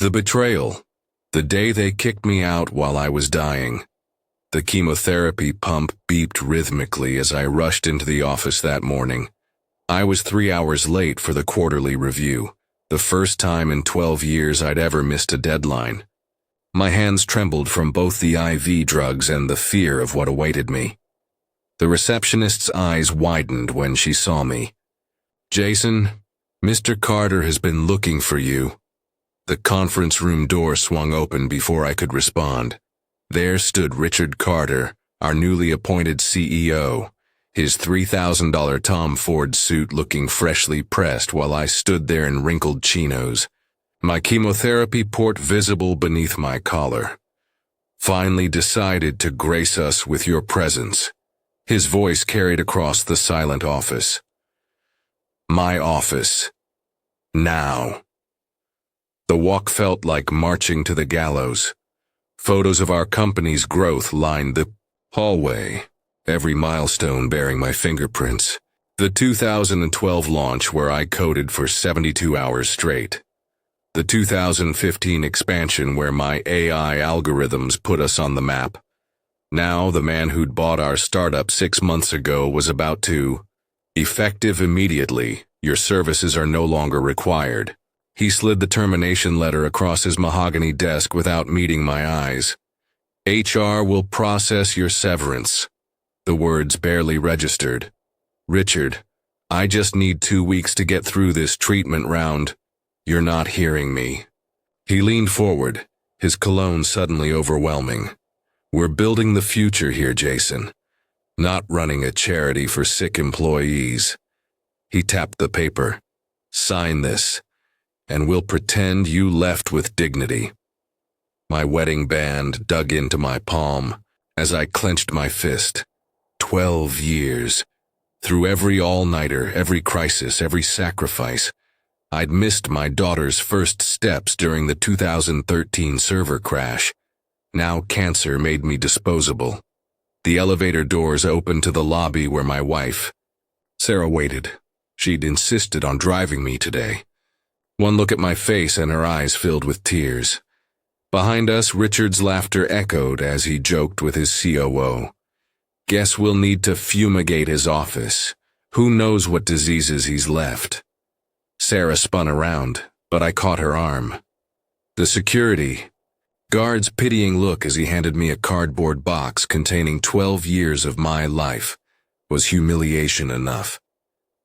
The betrayal. The day they kicked me out while I was dying. The chemotherapy pump beeped rhythmically as I rushed into the office that morning. I was 3 hours late for the quarterly review, the first time in 12 years I'd ever missed a deadline. My hands trembled from both the IV drugs and the fear of what awaited me. The receptionist's eyes widened when she saw me. "Jason, Mr. Carter has been looking for you." The conference room door swung open before I could respond. There stood Richard Carter, our newly appointed CEO, his $3,000 Tom Ford suit looking freshly pressed while I stood there in wrinkled chinos, my chemotherapy port visible beneath my collar. "Finally decided to grace us with your presence." His voice carried across the silent office. My office. Now. The walk felt like marching to the gallows. Photos of our company's growth lined the hallway, every milestone bearing my fingerprints. The 2012 launch where I coded for 72 hours straight. The 2015 expansion where my AI algorithms put us on the map. Now the man who'd bought our startup 6 months ago was about to, effective immediately, your services are no longer required. He slid the termination letter across his mahogany desk without meeting my eyes. HR will process your severance. The words barely registered. Richard, I just need 2 weeks to get through this treatment round. You're not hearing me. He leaned forward, his cologne suddenly overwhelming. We're building the future here, Jason. Not running a charity for sick employees. He tapped the paper. Sign this, and we'll pretend you left with dignity. My wedding band dug into my palm as I clenched my fist. 12 years. Through every all-nighter, every crisis, every sacrifice. I'd missed my daughter's first steps during the 2013 server crash. Now cancer made me disposable. The elevator doors opened to the lobby where my wife, Sarah, waited. She'd insisted on driving me today. One look at my face and her eyes filled with tears. Behind us, Richard's laughter echoed as he joked with his COO. Guess we'll need to fumigate his office. Who knows what diseases he's left. Sarah spun around, but I caught her arm. The security guard's pitying look as he handed me a cardboard box containing 12 years of my life was humiliation enough.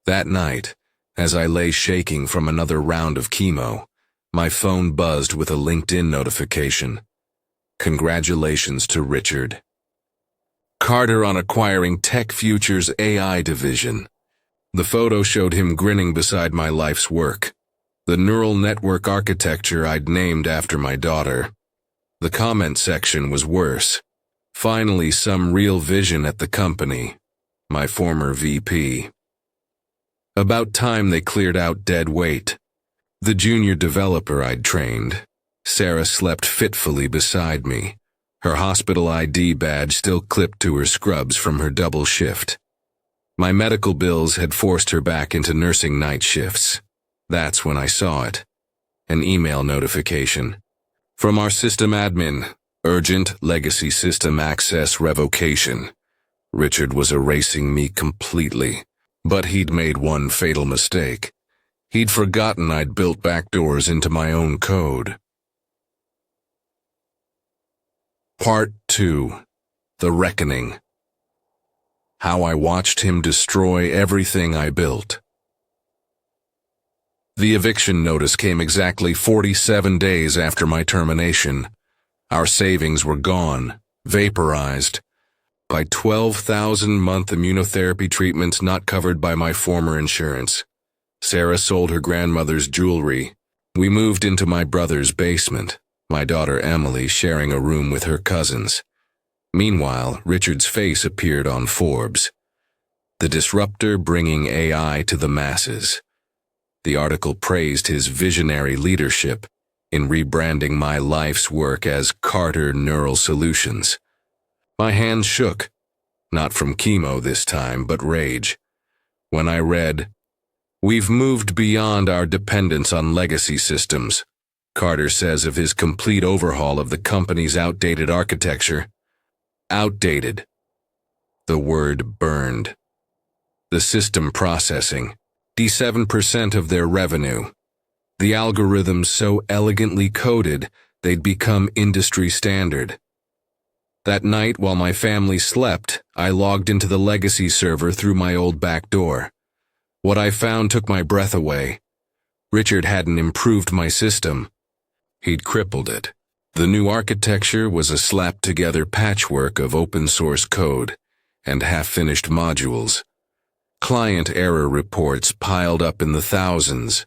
That night, as I lay shaking from another round of chemo, my phone buzzed with a LinkedIn notification. Congratulations to Richard Carter on acquiring Tech Future's AI division. The photo showed him grinning beside my life's work, the neural network architecture I'd named after my daughter. The comment section was worse. Finally, some real vision at the company. My former VP. About time they cleared out dead weight. The junior developer I'd trained. Sarah slept fitfully beside me, her hospital ID badge still clipped to her scrubs from her double shift. My medical bills had forced her back into nursing night shifts. That's when I saw it. An email notification. From our system admin, urgent legacy system access revocation. Richard was erasing me completely. But he'd made one fatal mistake. He'd forgotten I'd built backdoors into my own code. Part 2. The Reckoning. How I watched him destroy everything I built. The eviction notice came exactly 47 days after my termination. Our savings were gone, vaporized, by 12,000-month immunotherapy treatments not covered by my former insurance. Sarah sold her grandmother's jewelry. We moved into my brother's basement, my daughter Emily sharing a room with her cousins. Meanwhile, Richard's face appeared on Forbes. The disruptor bringing AI to the masses. The article praised his visionary leadership in rebranding my life's work as Carter Neural Solutions. My hands shook, not from chemo this time, but rage, when I read, "We've moved beyond our dependence on legacy systems. Carter says of his complete overhaul of the company's outdated architecture. Outdated. The word burned. The system processing. 87% of their revenue. The algorithms so elegantly coded, they'd become industry standard. That night, while my family slept, I logged into the legacy server through my old back door. What I found took my breath away. Richard hadn't improved my system. He'd crippled it. The new architecture was a slapped-together patchwork of open-source code and half-finished modules. Client error reports piled up in the thousands.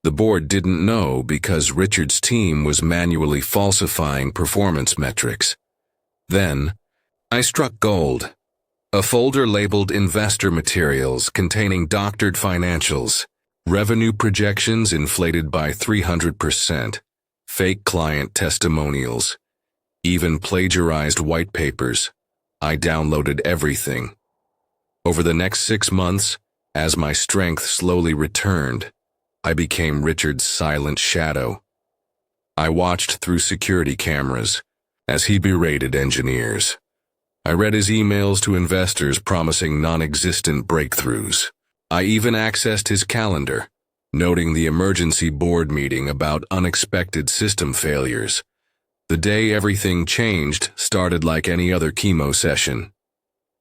The board didn't know because Richard's team was manually falsifying performance metrics. Then, I struck gold. A folder labeled Investor Materials containing doctored financials, revenue projections inflated by 300%, fake client testimonials, even plagiarized white papers. I downloaded everything. Over the next 6 months, as my strength slowly returned, I became Richard's silent shadow. I watched through security cameras as he berated engineers. I read his emails to investors promising non-existent breakthroughs. I even accessed his calendar, noting the emergency board meeting about unexpected system failures. The day everything changed started like any other chemo session.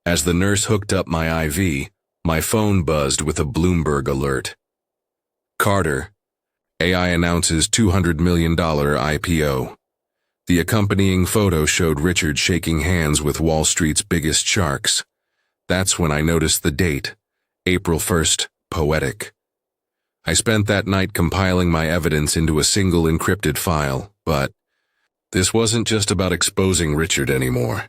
As the nurse hooked up my IV, my phone buzzed with a Bloomberg alert. Carter, AI announces $200 million IPO. The accompanying photo showed Richard shaking hands with Wall Street's biggest sharks. That's when I noticed the date, April 1st, poetic. I spent that night compiling my evidence into a single encrypted file, but this wasn't just about exposing Richard anymore.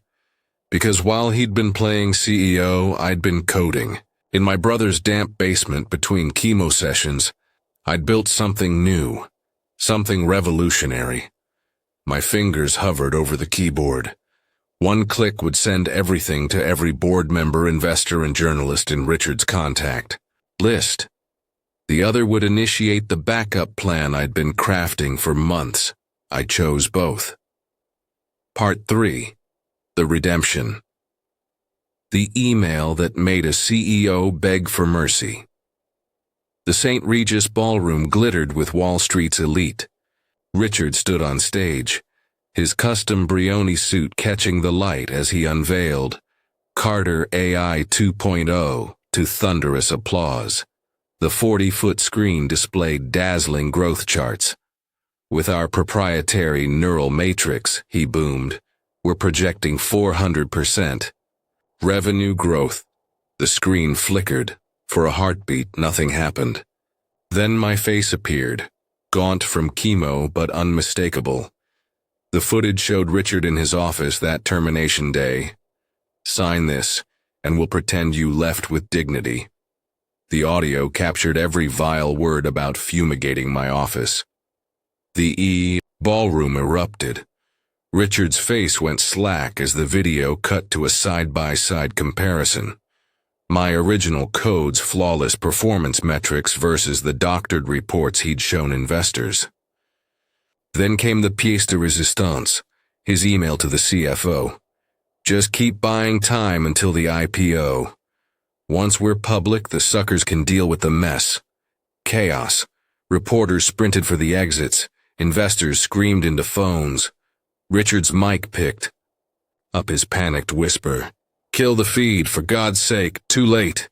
Because while he'd been playing CEO, I'd been coding. In my brother's damp basement between chemo sessions, I'd built something new, something revolutionary. My fingers hovered over the keyboard. One click would send everything to every board member, investor, and journalist in Richard's contact list. The other would initiate the backup plan I'd been crafting for months. I chose both. Part 3. The Redemption. The email that made a CEO beg for mercy. The St. Regis ballroom glittered with Wall Street's elite. Richard stood on stage, his custom Brioni suit catching the light as he unveiled Carter AI 2.0 to thunderous applause. The 40-foot screen displayed dazzling growth charts. With our proprietary neural matrix, he boomed, we're projecting 400%. Revenue growth. The screen flickered. For a heartbeat, nothing happened. Then my face appeared, gaunt from chemo but unmistakable. The footage showed Richard in his office that termination day. Sign this, and we'll pretend you left with dignity. The audio captured every vile word about fumigating my office. The ballroom erupted. Richard's face went slack as the video cut to a side-by-side comparison. My original code's flawless performance metrics versus the doctored reports he'd shown investors. Then came the pièce de résistance, his email to the CFO. Just keep buying time until the IPO. Once we're public, the suckers can deal with the mess. Chaos. Reporters sprinted for the exits. Investors screamed into phones. Richard's mic picked up his panicked whisper. Kill the feed, for God's sake, too late.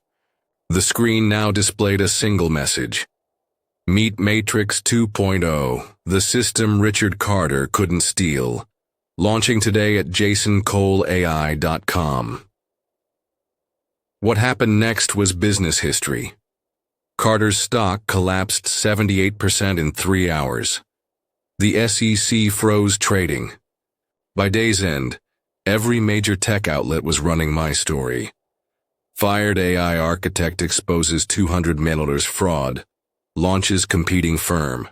The screen now displayed a single message. Meet Matrix 2.0, the system Richard Carter couldn't steal. Launching today at jasoncoleai.com. What happened next was business history. Carter's stock collapsed 78% in 3 hours. The SEC froze trading. By day's end, every major tech outlet was running my story. Fired AI architect exposes $200 million fraud. Launches competing firm.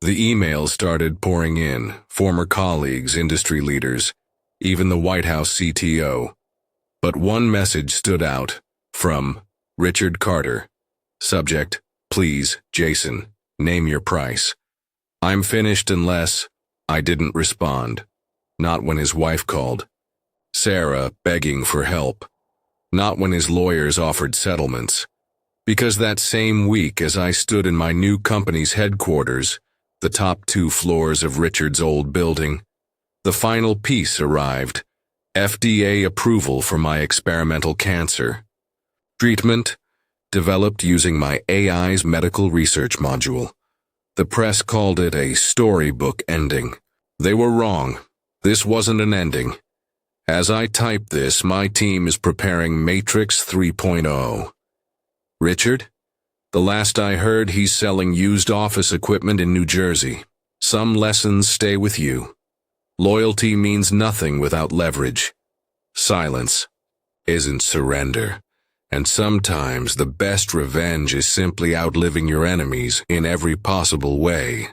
The emails started pouring in, former colleagues, industry leaders, even the White House CTO. But one message stood out, from Richard Carter. Subject, please, Jason, name your price. I'm finished unless I didn't respond. Not when his wife called. Sarah begging for help. Not when his lawyers offered settlements. Because that same week, as I stood in my new company's headquarters, the top 2 floors of Richard's old building, the final piece arrived. FDA approval for my experimental cancer. Treatment developed using my AI's medical research module. The press called it a storybook ending. They were wrong. This wasn't an ending. As I type this, my team is preparing Matrix 3.0. Richard? The last I heard, he's selling used office equipment in New Jersey. Some lessons stay with you. Loyalty means nothing without leverage. Silence isn't surrender. And sometimes the best revenge is simply outliving your enemies in every possible way.